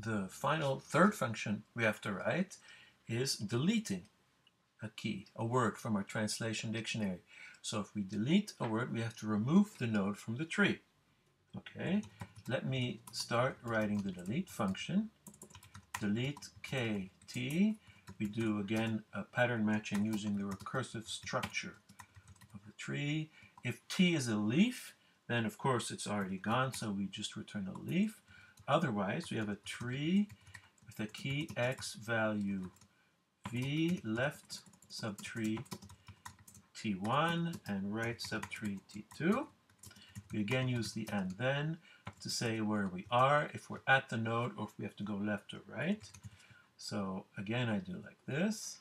the final third function we have to write is deleting a key, a word from our translation dictionary. So if we delete a word, we have to remove the node from the tree. Okay, let me start writing the delete function. Delete kt. We do again a pattern matching using the recursive structure of the tree. If t is a leaf, then of course it's already gone, so we just return a leaf. Otherwise, we have a tree with a key x value v, left subtree t1 and right subtree t2. We again use the and then to say where we are, if we're at the node or if we have to go left or right. So again, I do like this.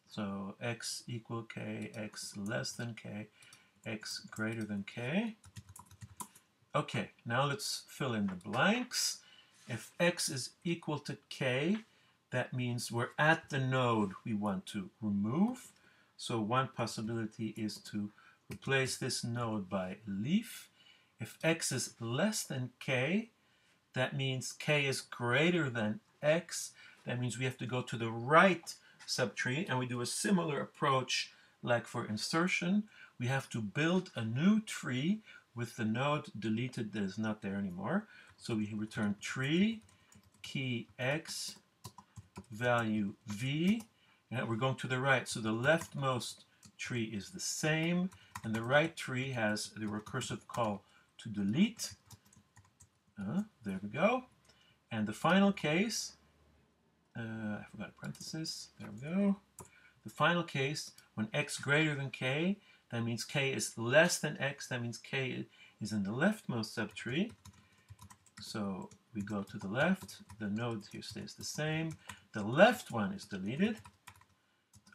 So x equal k, x less than k, x greater than k. Okay, now let's fill in the blanks. If x is equal to k, that means we're at the node we want to remove. So one possibility is to replace this node by leaf. If x is less than k, that means k is greater than x. That means we have to go to the right subtree, and we do a similar approach like for insertion. We have to build a new tree with the node deleted that is not there anymore. So we return tree, key x, value v, and we're going to the right. So the leftmost tree is the same, and the right tree has the recursive call to delete. There we go. And the final case, I forgot a parenthesis, there we go. The final case, when x greater than k, that means k is less than x, that means k is in the leftmost subtree. So we go to the left, the node here stays the same, the left one is deleted,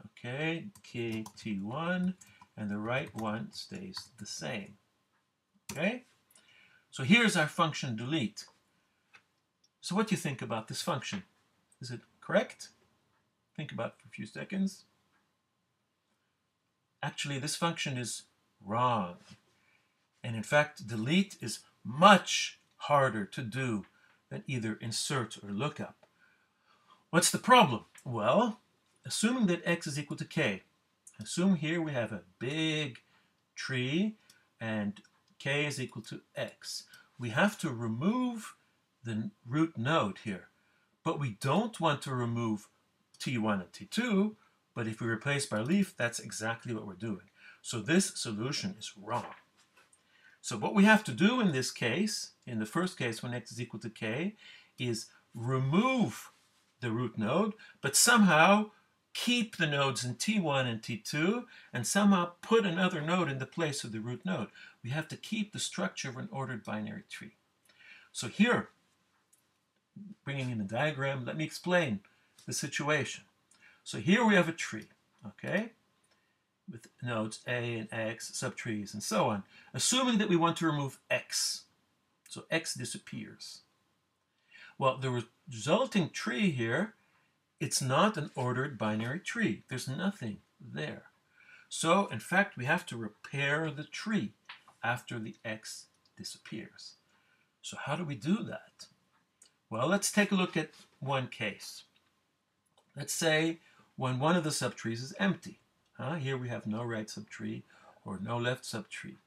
okay, kt1, and the right one stays the same, okay? So here's our function delete. So what do you think about this function? Is it correct? Think about it for a few seconds. Actually, this function is wrong. And in fact, delete is much harder to do than either insert or lookup. What's the problem? Well, assuming that x is equal to k, assume here we have a big tree and k is equal to x. We have to remove the root node here, but we don't want to remove t1 and t2, but if we replace by leaf, that's exactly what we're doing. So this solution is wrong. So what we have to do in this case, in the first case when x is equal to k, is remove the root node, but somehow keep the nodes in t1 and t2, and somehow put another node in the place of the root node. We have to keep the structure of an ordered binary tree. So here, bringing in the diagram, let me explain the situation. So here we have a tree, okay, with nodes a and x, subtrees, and so on, assuming that we want to remove x. So x disappears. Well, the resulting tree here, it's not an ordered binary tree. There's nothing there. So, in fact, we have to repair the tree after the x disappears. So how do we do that? Well, let's take a look at one case. Let's say when one of the subtrees is empty. Here we have no right subtree or no left subtree. In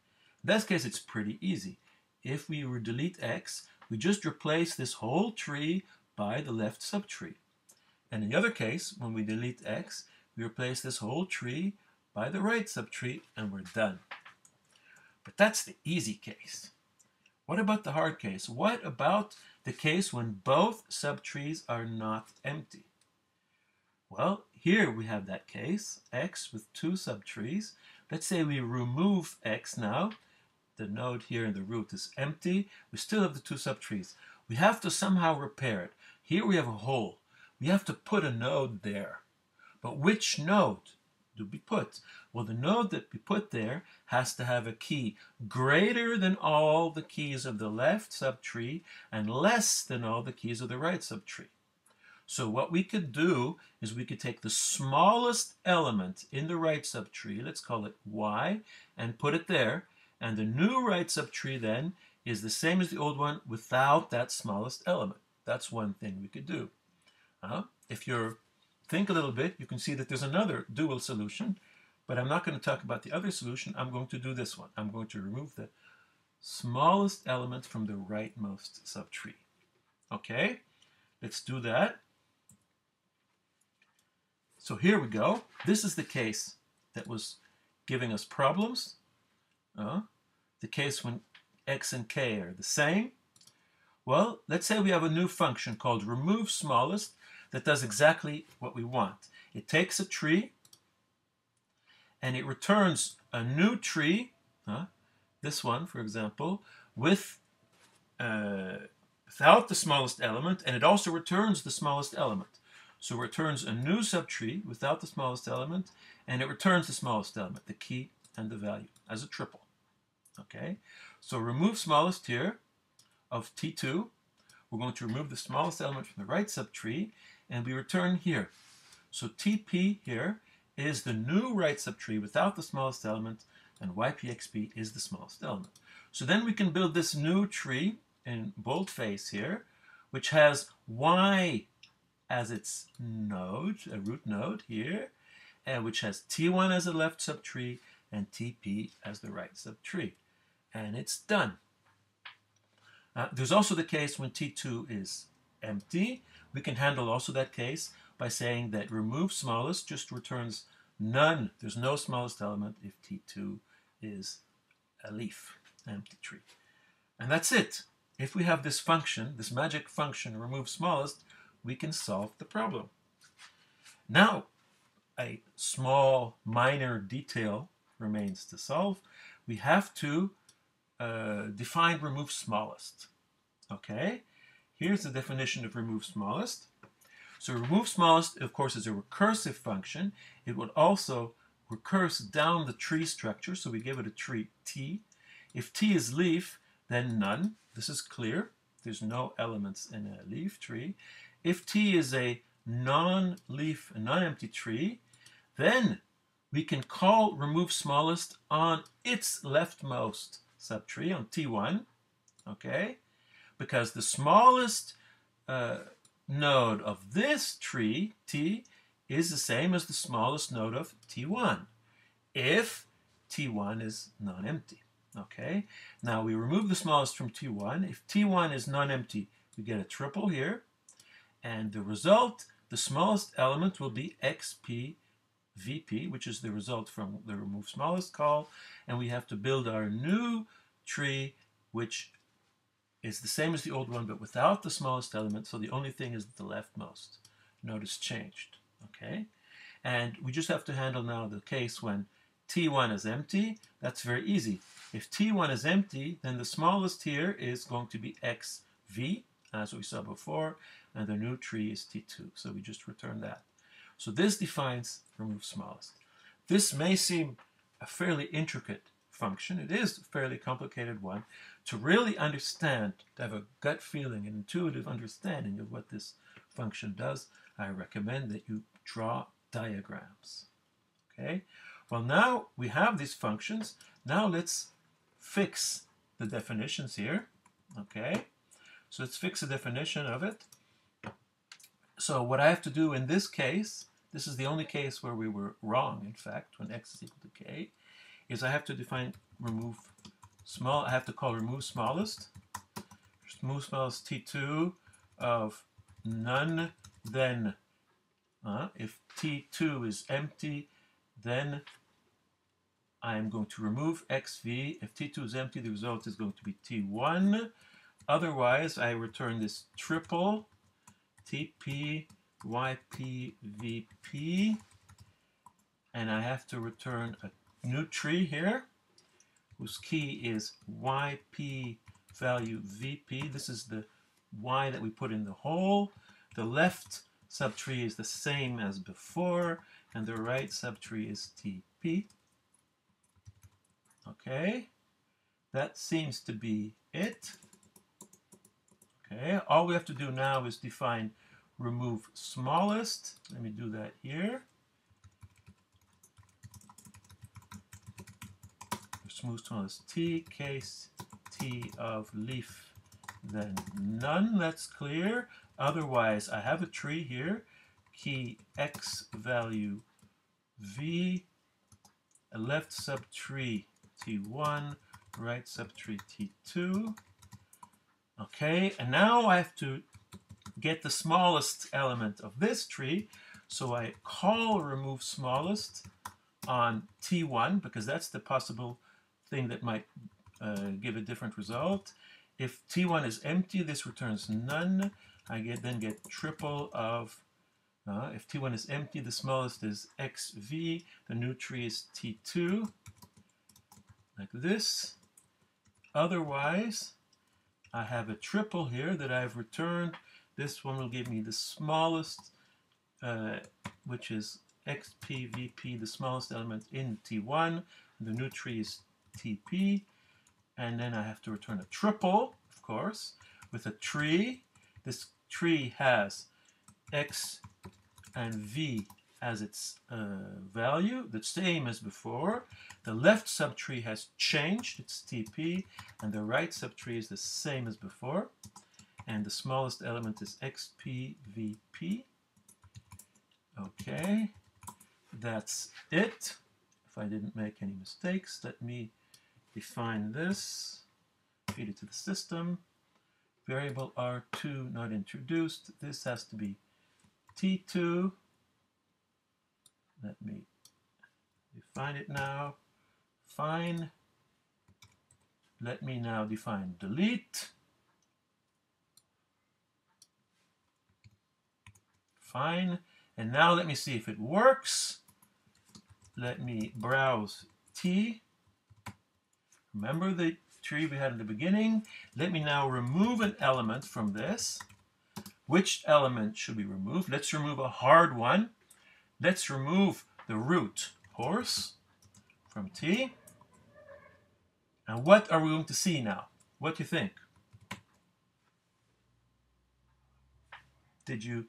this case, it's pretty easy. If we delete x, we just replace this whole tree by the left subtree. And in the other case, when we delete x, we replace this whole tree by the right subtree, and we're done. But that's the easy case. What about the hard case? What about the case when both subtrees are not empty? Well, here we have that case, x with two subtrees. Let's say we remove x now. The node here in the root is empty. We still have the two subtrees. We have to somehow repair it. Here we have a hole. We have to put a node there. But which node do we put? Well, the node that we put there has to have a key greater than all the keys of the left subtree and less than all the keys of the right subtree. So what we could do is we could take the smallest element in the right subtree, let's call it y, and put it there. And the new right subtree then is the same as the old one without that smallest element. That's one thing we could do. If you think a little bit, you can see that there's another dual solution, but I'm not going to talk about the other solution. I'm going to do this one. I'm going to remove the smallest element from the rightmost subtree. Okay, let's do that. So here we go. This is the case that was giving us problems. The case when x and k are the same. Well, let's say we have a new function called remove smallest that does exactly what we want. It takes a tree and it returns a new tree, this one, for example, with without the smallest element, and it also returns the smallest element. So it returns a new subtree without the smallest element, and it returns the smallest element, the key and the value, as a triple. Okay, so remove smallest here of T2. We're going to remove the smallest element from the right subtree, and we return here. So TP here is the new right subtree without the smallest element, and YPXP is the smallest element. So then we can build this new tree in boldface here, which has Y as its node, a root node here, and which has T1 as a left subtree and TP as the right subtree. And it's done. There's also the case when T2 is empty. We can handle also that case by saying that remove smallest just returns none. There's no smallest element if T2 is a leaf, empty tree. And that's it. If we have this function, this magic function, remove smallest, we can solve the problem. Now, a small, minor detail remains to solve. We have to define remove smallest. Okay, here's the definition of remove smallest. So remove smallest, of course, is a recursive function. It would also recurse down the tree structure, so we give it a tree T. If T is leaf, then none. This is clear. There's no elements in a leaf tree. If T is a non-leaf, a non-empty tree, then we can call remove smallest on its leftmost subtree, on T1, okay? Because the smallest node of this tree, T, is the same as the smallest node of T1, if T1 is non-empty, okay? Now we remove the smallest from T1. If T1 is non-empty, we get a triple here, and the result, the smallest element will be XP VP, which is the result from the remove smallest call, and we have to build our new tree, which is the same as the old one, but without the smallest element, so the only thing is the leftmost node is changed, okay? And we just have to handle now the case when T1 is empty. That's very easy. If T1 is empty, then the smallest here is going to be XV, as we saw before, and the new tree is T2, so we just return that. So this defines remove smallest. This may seem a fairly intricate function. It is a fairly complicated one. To really understand, to have a gut feeling, an intuitive understanding of what this function does, I recommend that you draw diagrams. Okay? Well, now we have these functions. Now let's fix the definitions here. Okay? So let's fix the definition of it. So what I have to do in this case, this is the only case where we were wrong, in fact, when x is equal to k, is I have to define remove small, I have to call remove smallest. Remove smallest T2 of none, then if T2 is empty, then I am going to remove XV. If T2 is empty, the result is going to be T1. Otherwise, I return this triple TP YP VP, and I have to return a new tree here whose key is YP value VP. This is the Y that we put in the hole. The left subtree is the same as before, and the right subtree is TP. Okay, that seems to be it. Okay, all we have to do now is define remove smallest. Let me do that here. smooth smallest t, case t of leaf, then none. That's clear. Otherwise, I have a tree here. Key x value v, a left subtree t1, right subtree t2. Okay, and now I have to get the smallest element of this tree. So I call remove smallest on t1 because that's the possible thing that might give a different result. If t1 is empty, this returns none. I then get triple of, if t1 is empty, the smallest is xv, the new tree is t2, like this. Otherwise, I have a triple here that I've returned. This one will give me the smallest, which is xpvp, the smallest element in t1. The new tree is tp. And then I have to return a triple, of course, with a tree. This tree has x and v as its value, the same as before. The left subtree has changed, it's tp, and the right subtree is the same as before. And the smallest element is xpvp. Okay, that's it. If I didn't make any mistakes, let me define this, feed it to the system. Variable R2 not introduced. This has to be T2. Let me define it now. Fine. Let me now define delete. Fine. And now let me see if it works. Let me browse T. Remember the tree we had in the beginning? Let me now remove an element from this. Which element should we remove? Let's remove a hard one. Let's remove the root horse from T. And what are we going to see now? What do you think? Did you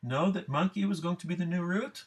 know that monkey was going to be the new root?